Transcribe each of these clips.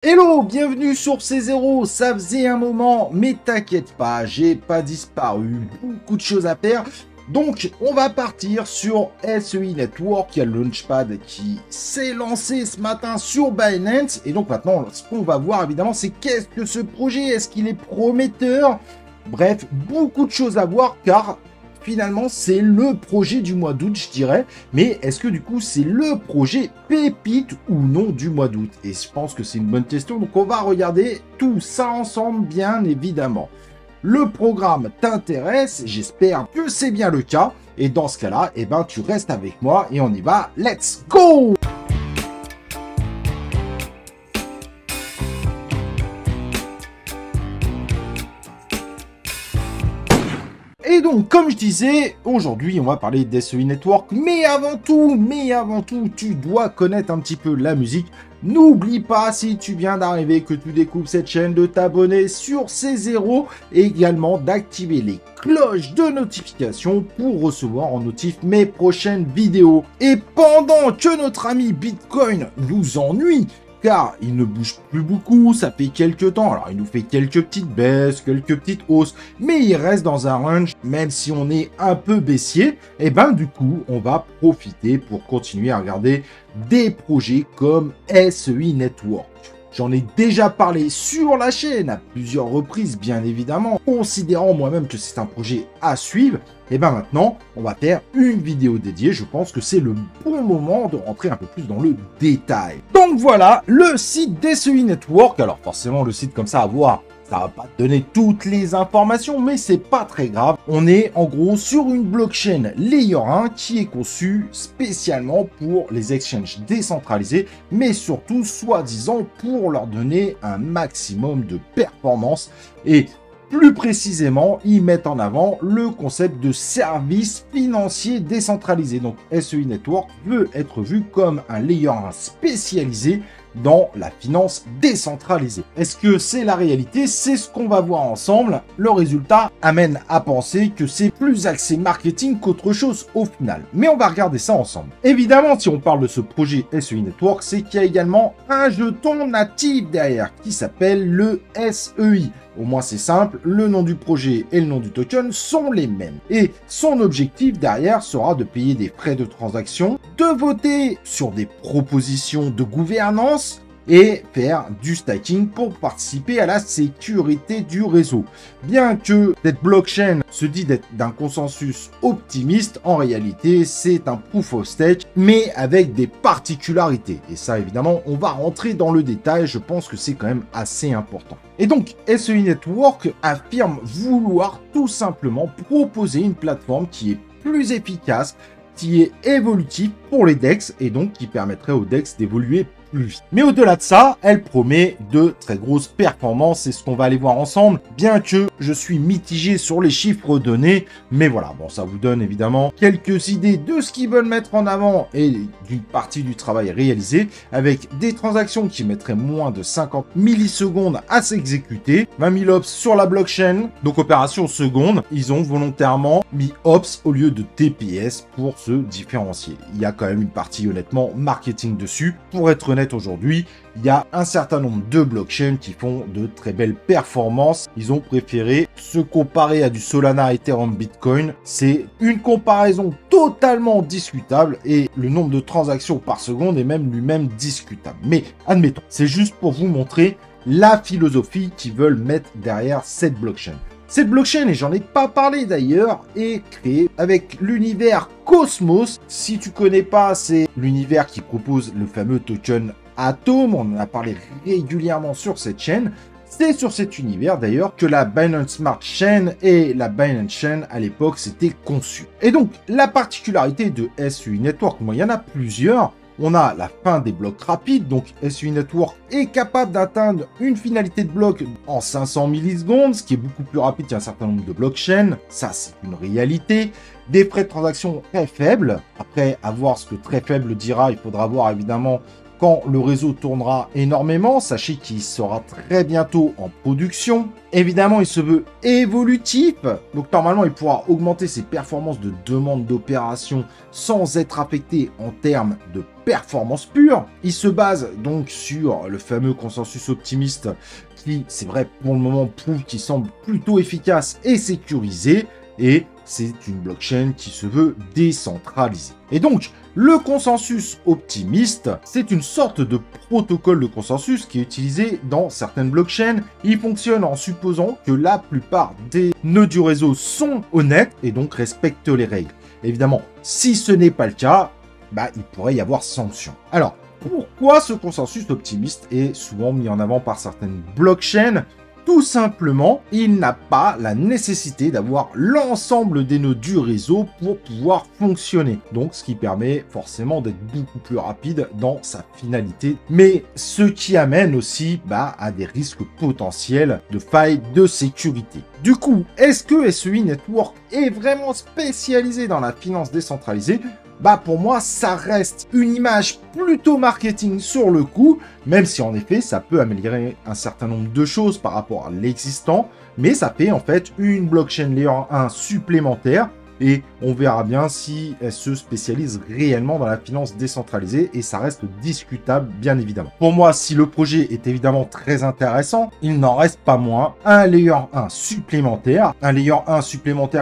Hello, bienvenue sur C0, ça faisait un moment, mais t'inquiète pas, j'ai pas disparu, beaucoup de choses à faire. Donc, on va partir sur SEI Network, il y a le Launchpad qui s'est lancé ce matin sur Binance. Et donc maintenant, ce qu'on va voir évidemment, c'est qu'est-ce que ce projet, est-ce qu'il est prometteur? Bref, beaucoup de choses à voir car finalement, c'est le projet du mois d'août, je dirais. Mais est-ce que du coup, c'est le projet pépite ou non du mois d'août? Et je pense que c'est une bonne question. Donc, on va regarder tout ça ensemble, bien évidemment. Le programme t'intéresse, j'espère que c'est bien le cas. Et dans ce cas-là, eh ben, tu restes avec moi et on y va. Let's go! Et donc, comme je disais, aujourd'hui, on va parler d'SEI Network. Mais avant tout, tu dois connaître un petit peu la musique. N'oublie pas, si tu viens d'arriver, que tu découvres cette chaîne, de t'abonner sur C0 et également d'activer les cloches de notification pour recevoir en notif mes prochaines vidéos. Et pendant que notre ami Bitcoin nous ennuie, car il ne bouge plus beaucoup, ça fait quelques temps, alors il nous fait quelques petites baisses, quelques petites hausses, mais il reste dans un range, même si on est un peu baissier, et ben du coup, on va profiter pour continuer à regarder des projets comme SEI Network. J'en ai déjà parlé sur la chaîne à plusieurs reprises, bien évidemment, considérant moi-même que c'est un projet à suivre. Et bien maintenant, on va faire une vidéo dédiée. Je pense que c'est le bon moment de rentrer un peu plus dans le détail. Donc voilà, le site d'SEI Network. Alors forcément, le site comme ça à voir, ça va pas te donner toutes les informations, mais c'est pas très grave. On est en gros sur une blockchain Layer 1 qui est conçue spécialement pour les exchanges décentralisés, mais surtout soi-disant pour leur donner un maximum de performance. Et plus précisément, ils mettent en avant le concept de service financier décentralisé. Donc SEI Network veut être vu comme un layer 1 spécialisé dans la finance décentralisée. Est-ce que c'est la réalité? C'est ce qu'on va voir ensemble. Le résultat amène à penser que c'est plus axé marketing qu'autre chose au final. Mais on va regarder ça ensemble. Évidemment, si on parle de ce projet SEI Network, c'est qu'il y a également un jeton natif derrière qui s'appelle le SEI. Au moins c'est simple, le nom du projet et le nom du token sont les mêmes. Et son objectif derrière sera de payer des frais de transaction, de voter sur des propositions de gouvernance et faire du staking pour participer à la sécurité du réseau. Bien que cette blockchain se dit d'être d'un consensus optimiste, en réalité c'est un proof of stake, mais avec des particularités. Et ça évidemment, on va rentrer dans le détail, je pense que c'est quand même assez important. Et donc, SEI Network affirme vouloir tout simplement proposer une plateforme qui est plus efficace, qui est évolutive pour les DEX et donc qui permettrait aux DEX d'évoluer plus vite. Mais au-delà de ça, elle promet de très grosses performances, c'est ce qu'on va aller voir ensemble, bien que je suis mitigé sur les chiffres donnés, mais voilà, bon, ça vous donne évidemment quelques idées de ce qu'ils veulent mettre en avant et d'une partie du travail réalisé, avec des transactions qui mettraient moins de 50 millisecondes à s'exécuter, 20 000 ops sur la blockchain, donc opération seconde, ils ont volontairement mis ops au lieu de TPS pour se différencier. Il y a quand même une partie honnêtement marketing dessus, pour être honnête aujourd'hui, il y a un certain nombre de blockchains qui font de très belles performances. Ils ont préféré se comparer à du Solana, Ethereum, Bitcoin. C'est une comparaison totalement discutable et le nombre de transactions par seconde est même lui-même discutable. Mais admettons, c'est juste pour vous montrer la philosophie qu'ils veulent mettre derrière cette blockchain. Cette blockchain, et j'en ai pas parlé d'ailleurs, est créée avec l'univers Cosmos. Si tu connais pas, c'est l'univers qui propose le fameux token Atom. On en a parlé régulièrement sur cette chaîne. C'est sur cet univers d'ailleurs que la Binance Smart Chain et la Binance Chain à l'époque s'étaient conçues. Et donc, la particularité de SEI Network, moi il y en a plusieurs. On a la fin des blocs rapides, donc SEI Network est capable d'atteindre une finalité de bloc en 500 millisecondes, ce qui est beaucoup plus rapide qu'un certain nombre de blockchains. Ça, c'est une réalité. Des frais de transaction très faibles. Après, à voir ce que très faible dira, il faudra voir évidemment quand le réseau tournera énormément. Sachez qu'il sera très bientôt en production. Évidemment, il se veut évolutif. Donc normalement, il pourra augmenter ses performances de demande d'opération sans être affecté en termes de performance pure. Il se base donc sur le fameux consensus optimiste qui, c'est vrai, pour le moment, prouve qu'il semble plutôt efficace et sécurisé. Et c'est une blockchain qui se veut décentralisée. Et donc, le consensus optimiste, c'est une sorte de protocole de consensus qui est utilisé dans certaines blockchains. Il fonctionne en supposant que la plupart des nœuds du réseau sont honnêtes et donc respectent les règles. Évidemment, si ce n'est pas le cas, il pourrait y avoir sanction. Alors, pourquoi ce consensus optimiste est souvent mis en avant par certaines blockchains ? Tout simplement, il n'a pas la nécessité d'avoir l'ensemble des nœuds du réseau pour pouvoir fonctionner. Donc, ce qui permet forcément d'être beaucoup plus rapide dans sa finalité. Mais ce qui amène aussi à des risques potentiels de failles de sécurité. Du coup, est-ce que SEI Network est vraiment spécialisé dans la finance décentralisée ? Pour moi, ça reste une image plutôt marketing sur le coup, même si en effet, ça peut améliorer un certain nombre de choses par rapport à l'existant, mais ça fait en fait une blockchain layer 1 supplémentaire, et on verra bien si elle se spécialise réellement dans la finance décentralisée, et ça reste discutable, bien évidemment. Pour moi, si le projet est évidemment très intéressant, il n'en reste pas moins un layer 1 supplémentaire,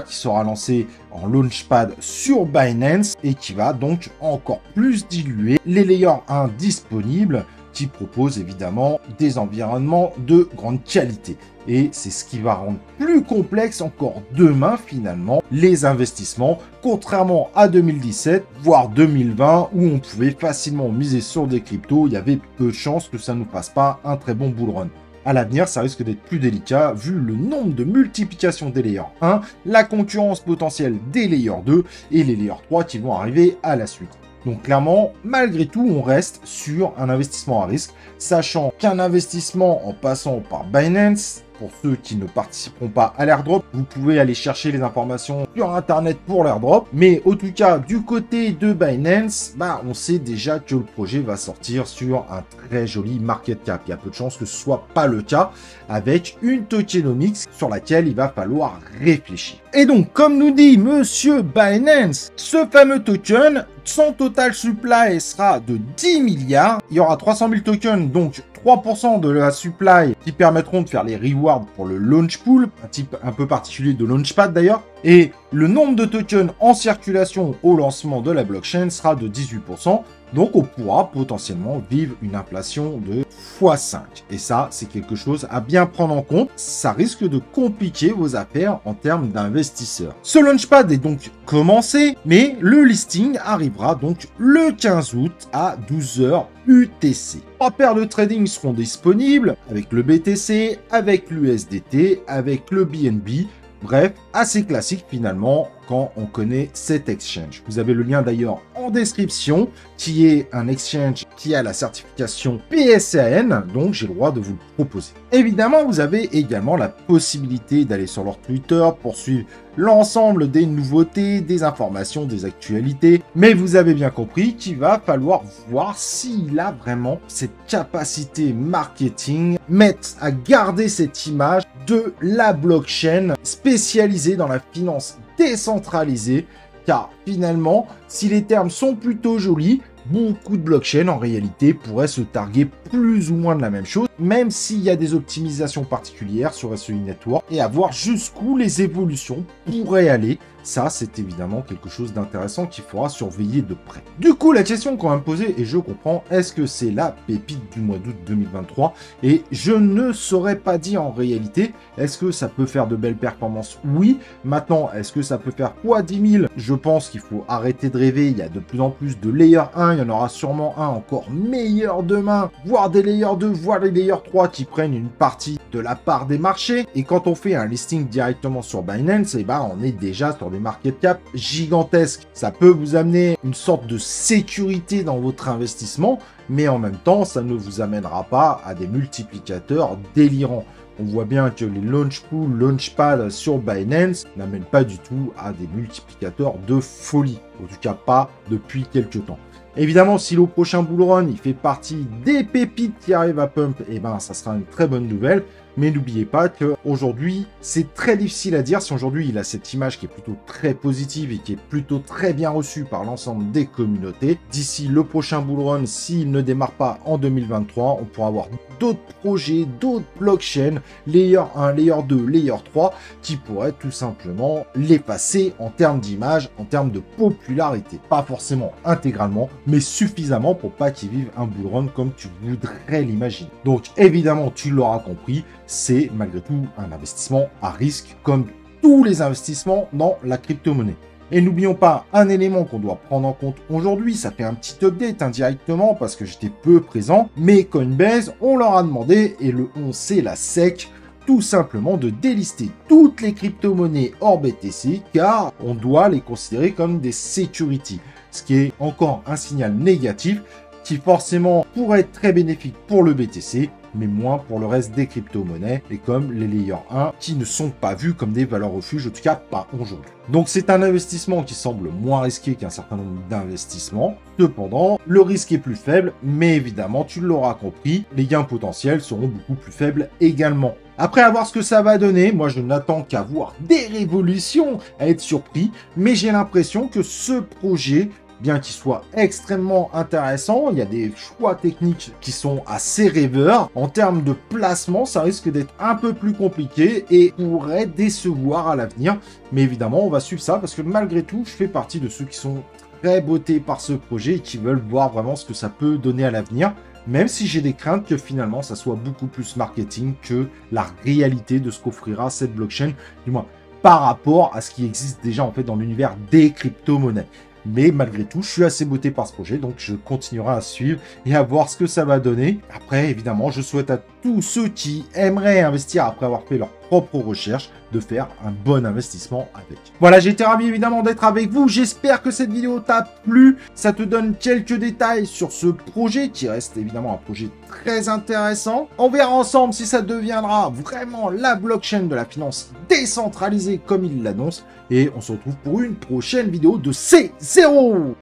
qui sera lancé en launchpad sur Binance, et qui va donc encore plus diluer les layers 1 disponibles, qui proposent évidemment des environnements de grande qualité. Et c'est ce qui va rendre plus complexe encore demain, finalement, les investissements, contrairement à 2017, voire 2020, où on pouvait facilement miser sur des cryptos. Il y avait peu de chances que ça ne nous fasse pas un très bon bull run. À l'avenir, ça risque d'être plus délicat, vu le nombre de multiplications des layers 1, la concurrence potentielle des layers 2 et les layers 3 qui vont arriver à la suite. Donc clairement, malgré tout, on reste sur un investissement à risque, sachant qu'un investissement en passant par Binance, pour ceux qui ne participeront pas à l'airdrop, vous pouvez aller chercher les informations sur internet pour l'airdrop, mais en tout cas, du côté de Binance, on sait déjà que le projet va sortir sur un très joli market cap. Il y a peu de chances que ce soit pas le cas avec une tokenomics sur laquelle il va falloir réfléchir. Et donc, comme nous dit Monsieur Binance, ce fameux token, son total supply sera de 10 milliards. Il y aura 300 000 tokens, donc 3% de la supply qui permettront de faire les rewards pour le launch pool, un type un peu particulier de launchpad d'ailleurs. Et le nombre de tokens en circulation au lancement de la blockchain sera de 18%. Donc on pourra potentiellement vivre une inflation de x5. Et ça, c'est quelque chose à bien prendre en compte. Ça risque de compliquer vos affaires en termes d'investisseurs. Ce launchpad est donc commencé, mais le listing arrivera donc le 15 août à 12h UTC. 3 paires de trading seront disponibles avec le BTC, avec l'USDT, avec le BNB. Bref, assez classique finalement quand on connaît cet exchange. Vous avez le lien d'ailleurs en description, qui est un exchange qui a la certification PSAN, donc j'ai le droit de vous le proposer. Évidemment, vous avez également la possibilité d'aller sur leur Twitter pour suivre l'ensemble des nouveautés, des informations, des actualités, mais vous avez bien compris qu'il va falloir voir s'il a vraiment cette capacité marketing, mettre à garder cette image de la blockchain spécialisée dans la finance décentralisée, car finalement, si les termes sont plutôt jolis, beaucoup de blockchains en réalité pourraient se targuer plus ou moins de la même chose, même s'il y a des optimisations particulières sur SEI Network, et à voir jusqu'où les évolutions pourraient aller. Ça, c'est évidemment quelque chose d'intéressant qu'il faudra surveiller de près. Du coup, la question qu'on va me poser, et je comprends, est-ce que c'est la pépite du mois d'août 2023? Et je ne saurais pas dire en réalité, est-ce que ça peut faire de belles performances? Oui. Maintenant, est-ce que ça peut faire x 10 000? Je pense qu'il faut arrêter de rêver. Il y a de plus en plus de layer 1, il y en aura sûrement un encore meilleur demain, voire des layers 2, voire des layers 3 qui prennent une partie de la part des marchés. Et quand on fait un listing directement sur Binance, on est déjà sur des market cap gigantesques. Ça peut vous amener une sorte de sécurité dans votre investissement, mais en même temps, ça ne vous amènera pas à des multiplicateurs délirants. On voit bien que les launch pool, launchpad sur Binance n'amènent pas du tout à des multiplicateurs de folie. En tout cas, pas depuis quelques temps. Évidemment, si le prochain bull run, il fait partie des pépites qui arrivent à pump, et ben ça sera une très bonne nouvelle. Mais n'oubliez pas qu'aujourd'hui, c'est très difficile à dire si aujourd'hui il a cette image qui est plutôt très positive et qui est plutôt très bien reçue par l'ensemble des communautés. D'ici le prochain bull run, s'il ne démarre pas en 2023, on pourra avoir d'autres projets, d'autres blockchains, layer 1, layer 2, layer 3, qui pourraient tout simplement l'effacer en termes d'image, en termes de popularité. Pas forcément intégralement, mais suffisamment pour pas qu'il vive un bull run comme tu voudrais l'imaginer. Donc évidemment, tu l'auras compris, c'est malgré tout un investissement à risque comme tous les investissements dans la crypto-monnaie. Et n'oublions pas un élément qu'on doit prendre en compte aujourd'hui, ça fait un petit update indirectement parce que j'étais peu présent, mais Coinbase, on leur a demandé, et le 11 c'est la SEC, tout simplement de délister toutes les crypto-monnaies hors BTC car on doit les considérer comme des securities, ce qui est encore un signal négatif qui forcément pourrait être très bénéfique pour le BTC, mais moins pour le reste des crypto-monnaies, et comme les Layer 1 qui ne sont pas vus comme des valeurs refuges, en tout cas pas aujourd'hui. Donc c'est un investissement qui semble moins risqué qu'un certain nombre d'investissements. Cependant, le risque est plus faible, mais évidemment, tu l'auras compris, les gains potentiels seront beaucoup plus faibles également. Après, à voir ce que ça va donner, moi je n'attends qu'à voir des révolutions, à être surpris, mais j'ai l'impression que ce projet, bien qu'il soit extrêmement intéressant, il y a des choix techniques qui sont assez rêveurs. En termes de placement, ça risque d'être un peu plus compliqué et pourrait décevoir à l'avenir. Mais évidemment, on va suivre ça parce que malgré tout, je fais partie de ceux qui sont très bottés par ce projet et qui veulent voir vraiment ce que ça peut donner à l'avenir. Même si j'ai des craintes que finalement, ça soit beaucoup plus marketing que la réalité de ce qu'offrira cette blockchain, du moins par rapport à ce qui existe déjà en fait dans l'univers des crypto-monnaies. Mais malgré tout, je suis assez botté par ce projet, donc je continuerai à suivre et à voir ce que ça va donner. Après, évidemment, je souhaite à tous ceux qui aimeraient investir après avoir fait leur propre recherche de faire un bon investissement avec. Voilà, j'ai été ravi évidemment d'être avec vous. J'espère que cette vidéo t'a plu. Ça te donne quelques détails sur ce projet qui reste évidemment un projet très intéressant. On verra ensemble si ça deviendra vraiment la blockchain de la finance décentralisée comme il l'annonce. Et on se retrouve pour une prochaine vidéo de C0.